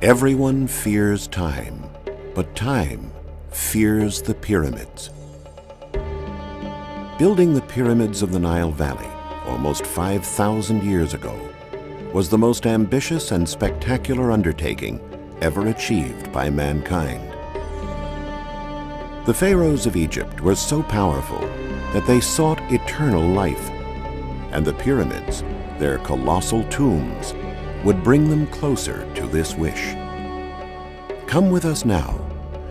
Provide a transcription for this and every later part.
Everyone fears time, but time fears the pyramids. Building the pyramids of the Nile Valley almost 5,000 years ago was the most ambitious and spectacular undertaking ever achieved by mankind. The pharaohs of Egypt were so powerful that they sought eternal life, and the pyramids, their colossal tombs, would bring them closer to this wish. Come with us now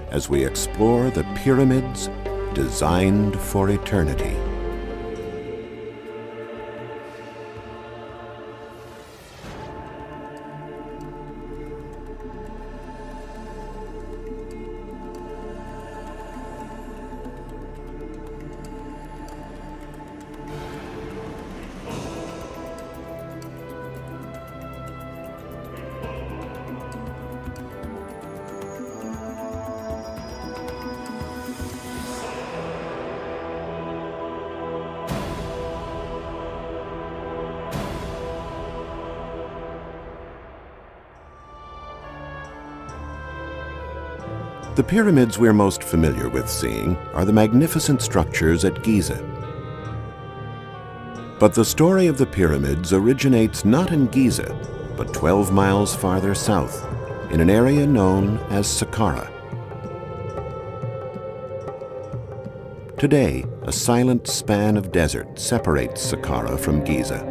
as we explore the pyramids designed for eternity. The pyramids we're most familiar with seeing are the magnificent structures at Giza. But the story of the pyramids originates not in Giza, but 12 miles farther south, in an area known as Saqqara. Today, a silent span of desert separates Saqqara from Giza.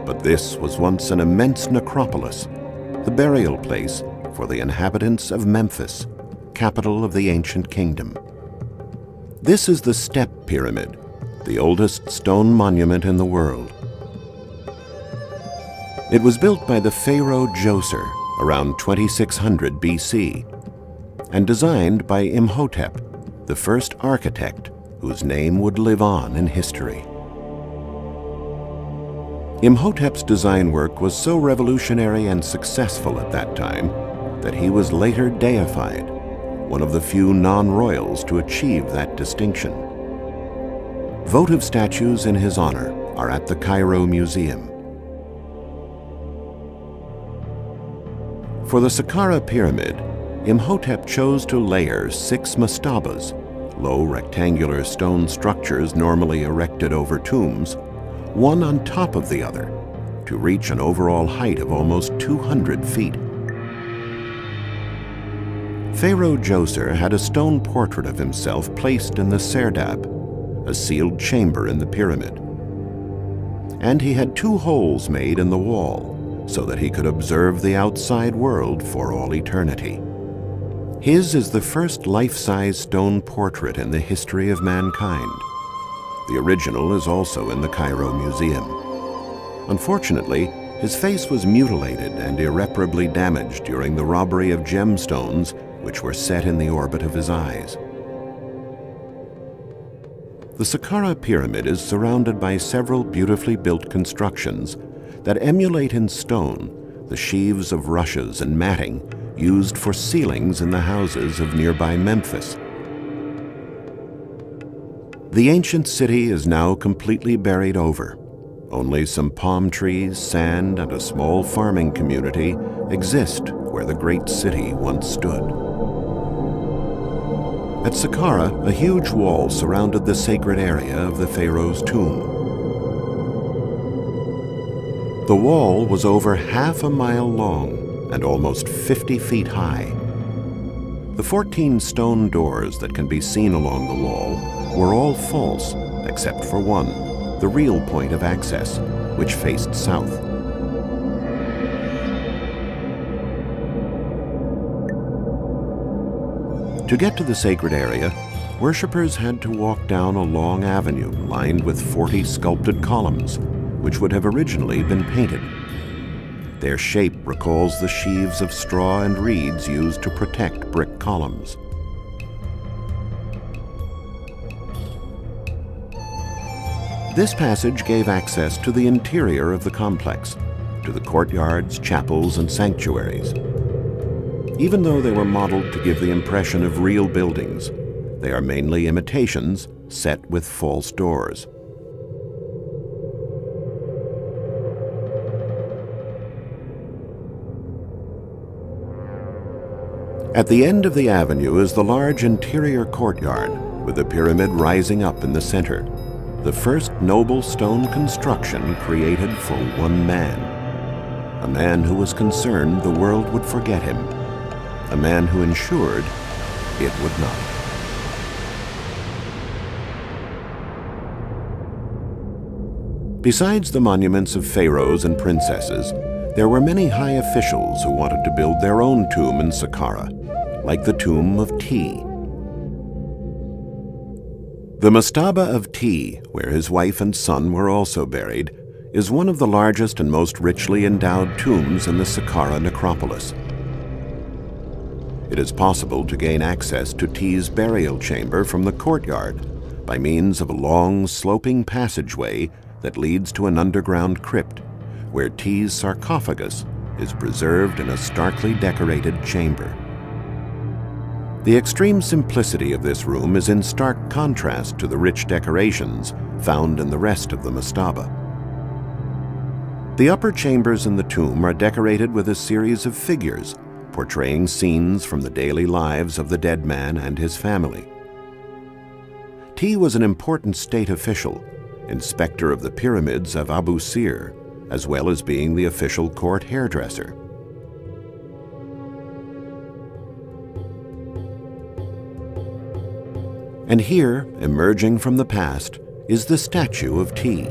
But this was once an immense necropolis, the burial place for the inhabitants of Memphis, capital of the ancient kingdom. This is the Step Pyramid, the oldest stone monument in the world. It was built by the pharaoh Djoser around 2600 BC and designed by Imhotep, the first architect whose name would live on in history. Imhotep's design work was so revolutionary and successful at that time that he was later deified, one of the few non-royals to achieve that distinction. Votive statues in his honor are at the Cairo Museum. For the Saqqara Pyramid, Imhotep chose to layer 6 mastabas, low rectangular stone structures normally erected over tombs, one on top of the other, to reach an overall height of almost 200 feet. Pharaoh Djoser had a stone portrait of himself placed in the serdab, a sealed chamber in the pyramid. And he had 2 holes made in the wall so that he could observe the outside world for all eternity. His is the first life-size stone portrait in the history of mankind. The original is also in the Cairo Museum. Unfortunately, his face was mutilated and irreparably damaged during the robbery of gemstones which were set in the orbit of his eyes. The Saqqara Pyramid is surrounded by several beautifully built constructions that emulate in stone the sheaves of rushes and matting used for ceilings in the houses of nearby Memphis. The ancient city is now completely buried over. Only some palm trees, sand, and a small farming community exist where the great city once stood. At Saqqara, a huge wall surrounded the sacred area of the pharaoh's tomb. The wall was over half a mile long and almost 50 feet high. The 14 stone doors that can be seen along the wall were all false, except for one, the real point of access, which faced south. To get to the sacred area, worshippers had to walk down a long avenue lined with 40 sculpted columns, which would have originally been painted. Their shape recalls the sheaves of straw and reeds used to protect brick columns. This passage gave access to the interior of the complex, to the courtyards, chapels, and sanctuaries. Even though they were modeled to give the impression of real buildings, they are mainly imitations set with false doors. At the end of the avenue is the large interior courtyard, with the pyramid rising up in the center, the first noble stone construction created for one man. A man who was concerned the world would forget him. A man who ensured it would not. Besides the monuments of pharaohs and princesses, there were many high officials who wanted to build their own tomb in Saqqara, like the tomb of Ti. The mastaba of Ti, where his wife and son were also buried, is one of the largest and most richly endowed tombs in the Saqqara necropolis. It is possible to gain access to Ti's burial chamber from the courtyard by means of a long, sloping passageway that leads to an underground crypt, where Ti's sarcophagus is preserved in a starkly decorated chamber. The extreme simplicity of this room is in stark contrast to the rich decorations found in the rest of the mastaba. The upper chambers in the tomb are decorated with a series of figures portraying scenes from the daily lives of the dead man and his family. Ti was an important state official, inspector of the pyramids of Abu Sir, as well as being the official court hairdresser. And here, emerging from the past, is the statue of Ti,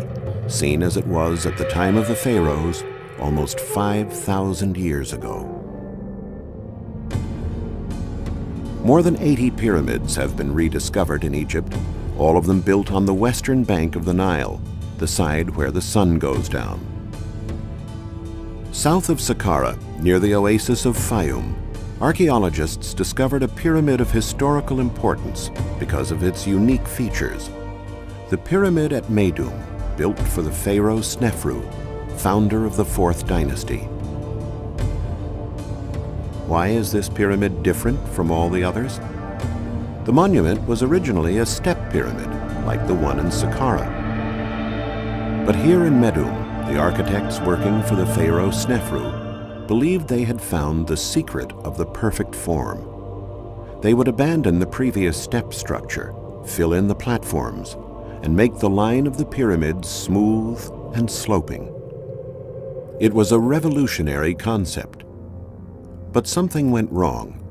seen as it was at the time of the pharaohs almost 5,000 years ago. More than 80 pyramids have been rediscovered in Egypt, all of them built on the western bank of the Nile, the side where the sun goes down. South of Saqqara, near the oasis of Fayum, archaeologists discovered a pyramid of historical importance because of its unique features. The pyramid at Meidum, built for the pharaoh Snefru, founder of the 4th dynasty. Why is this pyramid different from all the others? The monument was originally a step pyramid, like the one in Saqqara. But here in Meidum, the architects working for the pharaoh Snefru believed they had found the secret of the perfect form. They would abandon the previous step structure, fill in the platforms, and make the line of the pyramid smooth and sloping. It was a revolutionary concept. But something went wrong.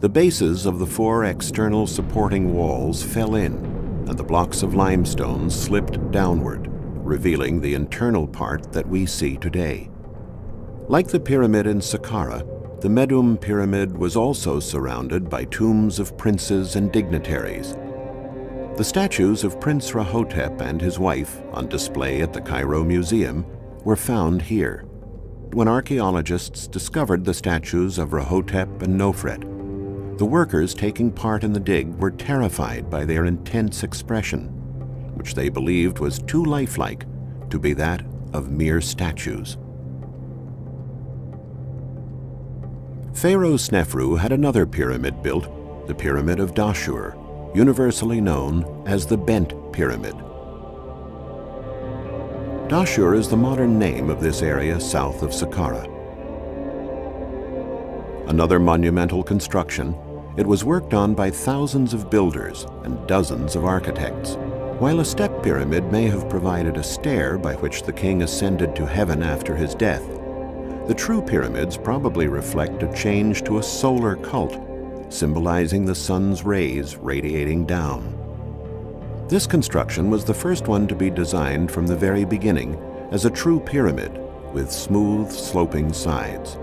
The bases of the 4 external supporting walls fell in, and the blocks of limestone slipped downward, revealing the internal part that we see today. Like the pyramid in Saqqara, the Meidum pyramid was also surrounded by tombs of princes and dignitaries. The statues of Prince Rahotep and his wife, on display at the Cairo Museum, were found here. When archaeologists discovered the statues of Rahotep and Nofret, the workers taking part in the dig were terrified by their intense expression, which they believed was too lifelike to be that of mere statues. Pharaoh Snefru had another pyramid built, the Pyramid of Dashur, universally known as the Bent Pyramid. Dashur is the modern name of this area south of Saqqara. Another monumental construction, it was worked on by thousands of builders and dozens of architects. While a step pyramid may have provided a stair by which the king ascended to heaven after his death, the true pyramids probably reflect a change to a solar cult, symbolizing the sun's rays radiating down. This construction was the first one to be designed from the very beginning as a true pyramid with smooth, sloping sides.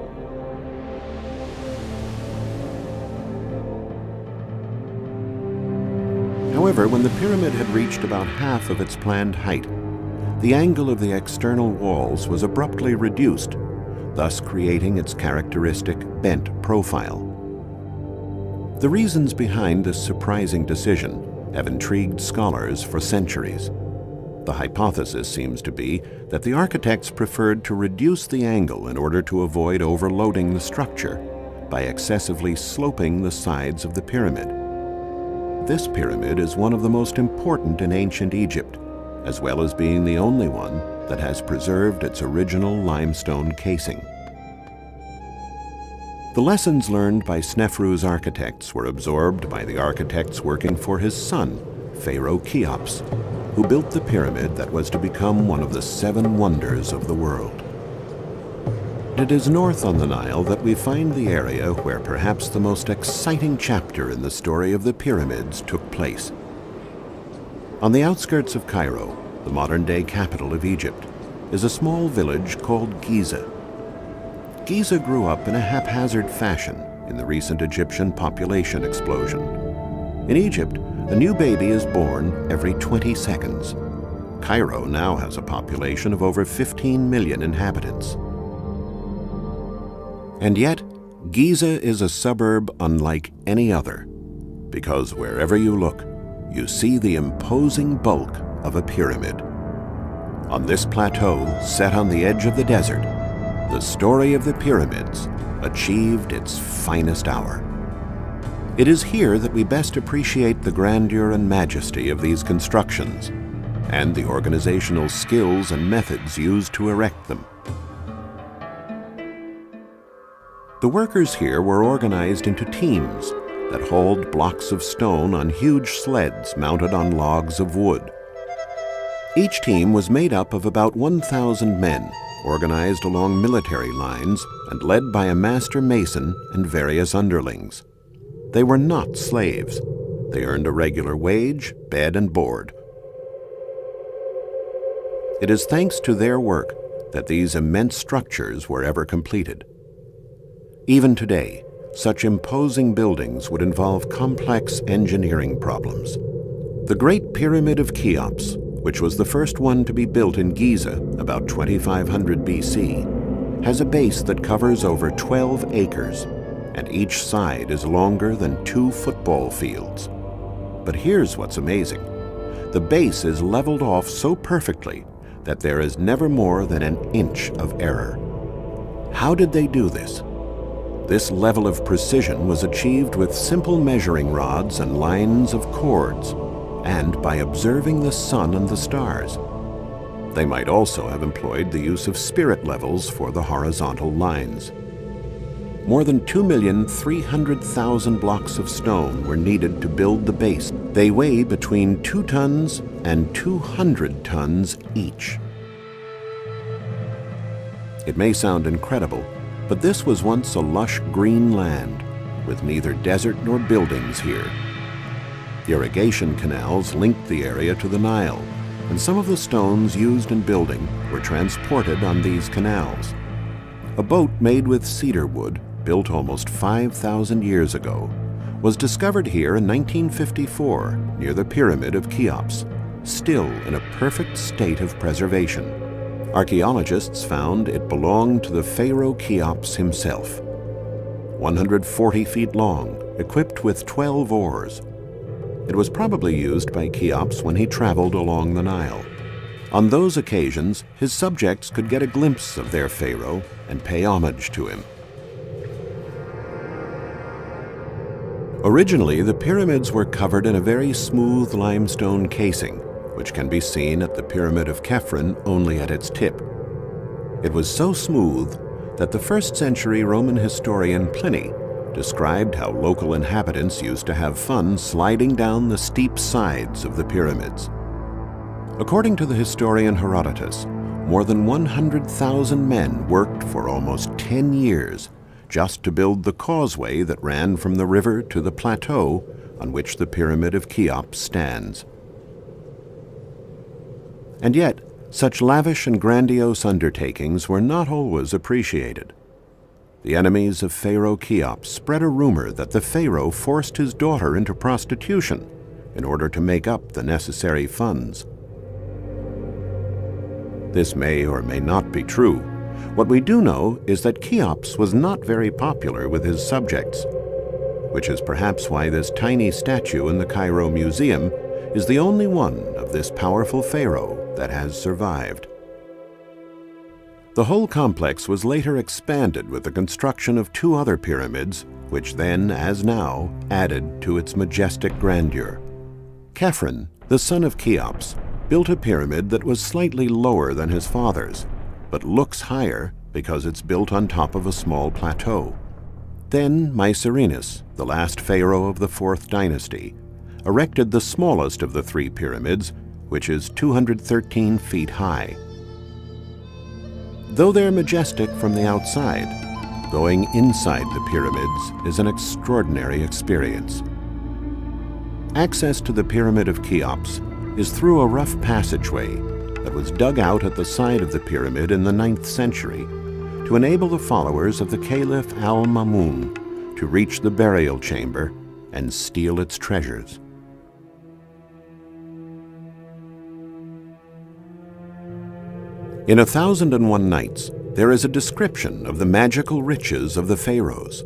However, when the pyramid had reached about half of its planned height, the angle of the external walls was abruptly reduced, thus creating its characteristic bent profile. The reasons behind this surprising decision have intrigued scholars for centuries. The hypothesis seems to be that the architects preferred to reduce the angle in order to avoid overloading the structure by excessively sloping the sides of the pyramid. This pyramid is one of the most important in ancient Egypt, as well as being the only one that has preserved its original limestone casing. The lessons learned by Snefru's architects were absorbed by the architects working for his son, Pharaoh Cheops, who built the pyramid that was to become one of the 7 wonders of the world. It is north on the Nile that we find the area where perhaps the most exciting chapter in the story of the pyramids took place. On the outskirts of Cairo, the modern-day capital of Egypt, is a small village called Giza. Giza grew up in a haphazard fashion in the recent Egyptian population explosion. In Egypt, a new baby is born every 20 seconds. Cairo now has a population of over 15 million inhabitants. And yet, Giza is a suburb unlike any other, because wherever you look, you see the imposing bulk of a pyramid. On this plateau, set on the edge of the desert, the story of the pyramids achieved its finest hour. It is here that we best appreciate the grandeur and majesty of these constructions and the organizational skills and methods used to erect them. The workers here were organized into teams that hauled blocks of stone on huge sleds mounted on logs of wood. Each team was made up of about 1,000 men, organized along military lines and led by a master mason and various underlings. They were not slaves. They earned a regular wage, bed, and board. It is thanks to their work that these immense structures were ever completed. Even today, such imposing buildings would involve complex engineering problems. The Great Pyramid of Cheops, which was the first one to be built in Giza about 2500 BC, has a base that covers over 12 acres, and each side is longer than 2 football fields. But here's what's amazing. The base is leveled off so perfectly that there is never more than an inch of error. How did they do this? This level of precision was achieved with simple measuring rods and lines of cords, and by observing the sun and the stars. They might also have employed the use of spirit levels for the horizontal lines. More than 2,300,000 blocks of stone were needed to build the base. They weigh between 2 tons and 200 tons each. It may sound incredible, but this was once a lush green land, with neither desert nor buildings here. Irrigation canals linked the area to the Nile, and some of the stones used in building were transported on these canals. A boat made with cedar wood, built almost 5,000 years ago, was discovered here in 1954 near the Pyramid of Cheops, still in a perfect state of preservation. Archaeologists found it belonged to the Pharaoh Cheops himself. 140 feet long, equipped with 12 oars. It was probably used by Cheops when he traveled along the Nile. On those occasions, his subjects could get a glimpse of their pharaoh and pay homage to him. Originally, the pyramids were covered in a very smooth limestone casing, which can be seen at the Pyramid of Khephren only at its tip. It was so smooth that the first-century Roman historian Pliny described how local inhabitants used to have fun sliding down the steep sides of the pyramids. According to the historian Herodotus, more than 100,000 men worked for almost 10 years just to build the causeway that ran from the river to the plateau on which the Pyramid of Cheops stands. And yet, such lavish and grandiose undertakings were not always appreciated. The enemies of Pharaoh Cheops spread a rumor that the pharaoh forced his daughter into prostitution in order to make up the necessary funds. This may or may not be true. What we do know is that Cheops was not very popular with his subjects, which is perhaps why this tiny statue in the Cairo Museum is the only one of this powerful pharaoh that has survived. The whole complex was later expanded with the construction of 2 other pyramids, which then, as now, added to its majestic grandeur. Khephren, the son of Cheops, built a pyramid that was slightly lower than his father's, but looks higher because it's built on top of a small plateau. Then Mycerinus, the last pharaoh of the 4th dynasty, erected the smallest of the 3 pyramids, which is 213 feet high. Though they're majestic from the outside, going inside the pyramids is an extraordinary experience. Access to the Pyramid of Cheops is through a rough passageway that was dug out at the side of the pyramid in the 9th century to enable the followers of the Caliph al-Ma'mun to reach the burial chamber and steal its treasures. In 1001 Nights, there is a description of the magical riches of the pharaohs.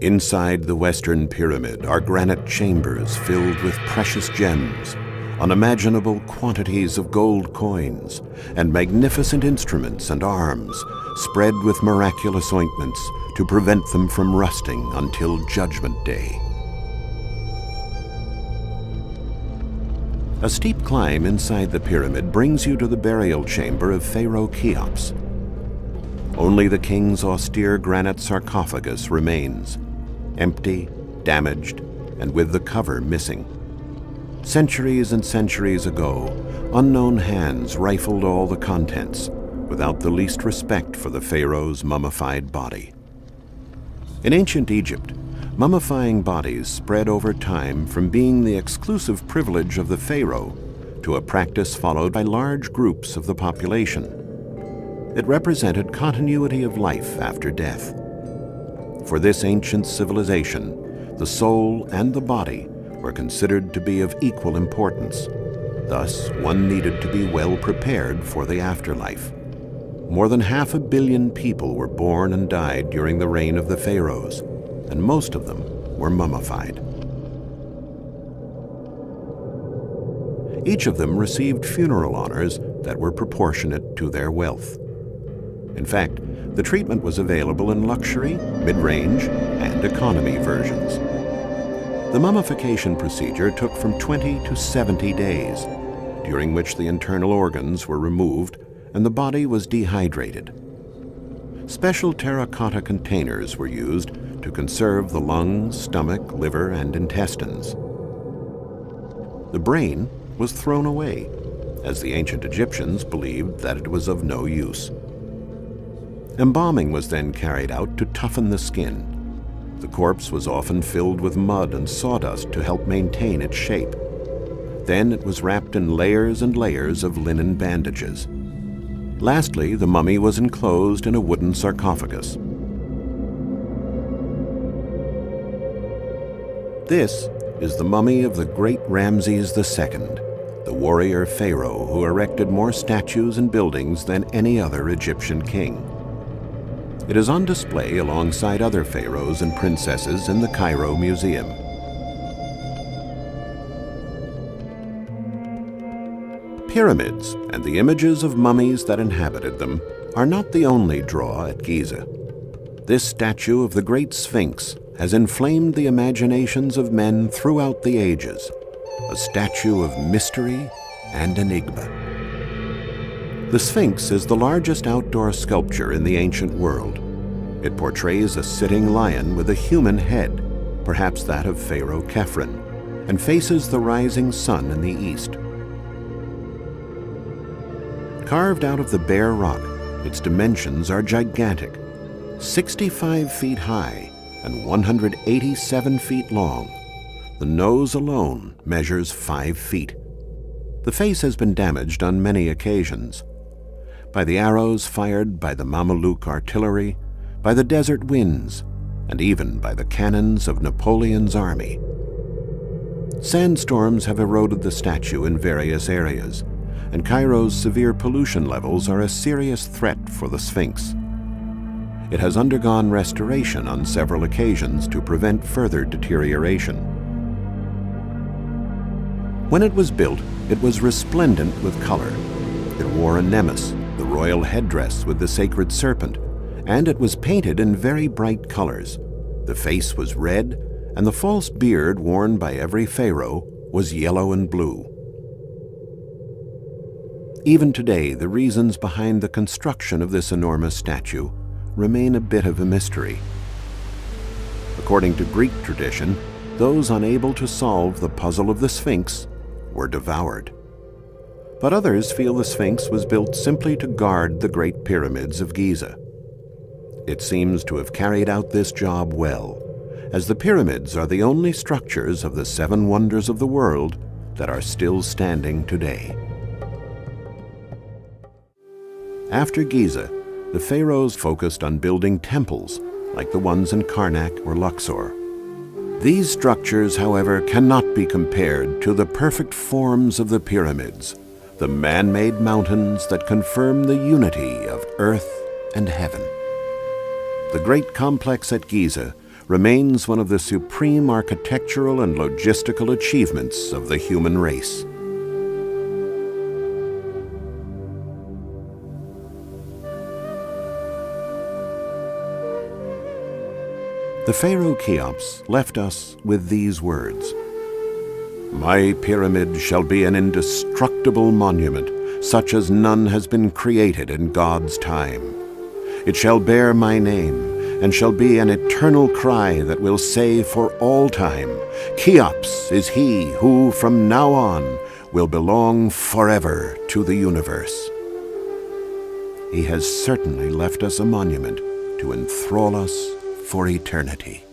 Inside the Western Pyramid are granite chambers filled with precious gems, unimaginable quantities of gold coins, and magnificent instruments and arms spread with miraculous ointments to prevent them from rusting until Judgment Day. A steep climb inside the pyramid brings you to the burial chamber of Pharaoh Cheops. Only the king's austere granite sarcophagus remains, empty, damaged, and with the cover missing. Centuries and centuries ago, unknown hands rifled all the contents without the least respect for the pharaoh's mummified body. In ancient Egypt, mummifying bodies spread over time from being the exclusive privilege of the pharaoh to a practice followed by large groups of the population. It represented continuity of life after death. For this ancient civilization, the soul and the body were considered to be of equal importance. Thus, one needed to be well prepared for the afterlife. More than 500 million people were born and died during the reign of the pharaohs, and most of them were mummified. Each of them received funeral honors that were proportionate to their wealth. In fact, the treatment was available in luxury, mid-range, and economy versions. The mummification procedure took from 20 to 70 days, during which the internal organs were removed and the body was dehydrated. Special terracotta containers were used to conserve the lungs, stomach, liver, and intestines. The brain was thrown away, as the ancient Egyptians believed that it was of no use. Embalming was then carried out to toughen the skin. The corpse was often filled with mud and sawdust to help maintain its shape. Then it was wrapped in layers and layers of linen bandages. Lastly, the mummy was enclosed in a wooden sarcophagus. This is the mummy of the great Ramses II, the warrior pharaoh who erected more statues and buildings than any other Egyptian king. It is on display alongside other pharaohs and princesses in the Cairo Museum. Pyramids and the images of mummies that inhabited them are not the only draw at Giza. This statue of the great Sphinx has inflamed the imaginations of men throughout the ages, a statue of mystery and enigma. The Sphinx is the largest outdoor sculpture in the ancient world. It portrays a sitting lion with a human head, perhaps that of Pharaoh Khephren, and faces the rising sun in the east. Carved out of the bare rock, its dimensions are gigantic, 65 feet high and 187 feet long. The nose alone measures 5 feet. The face has been damaged on many occasions, by the arrows fired by the Mameluke artillery, by the desert winds, and even by the cannons of Napoleon's army. Sandstorms have eroded the statue in various areas, and Cairo's severe pollution levels are a serious threat for the Sphinx. It has undergone restoration on several occasions to prevent further deterioration. When it was built, it was resplendent with color. It wore a nemes, the royal headdress with the sacred serpent, and it was painted in very bright colors. The face was red, and the false beard worn by every pharaoh was yellow and blue. Even today, the reasons behind the construction of this enormous statue remain a bit of a mystery. According to Greek tradition, those unable to solve the puzzle of the Sphinx were devoured. But others feel the Sphinx was built simply to guard the Great Pyramids of Giza. It seems to have carried out this job well, as the pyramids are the only structures of the 7 wonders of the world that are still standing today. After Giza, the pharaohs focused on building temples like the ones in Karnak or Luxor. These structures, however, cannot be compared to the perfect forms of the pyramids, the man-made mountains that confirm the unity of earth and heaven. The great complex at Giza remains one of the supreme architectural and logistical achievements of the human race. The Pharaoh Cheops left us with these words: "My pyramid shall be an indestructible monument, such as none has been created in God's time. It shall bear my name, and shall be an eternal cry that will say for all time, Cheops is he who from now on will belong forever to the universe." He has certainly left us a monument to enthrall us for eternity.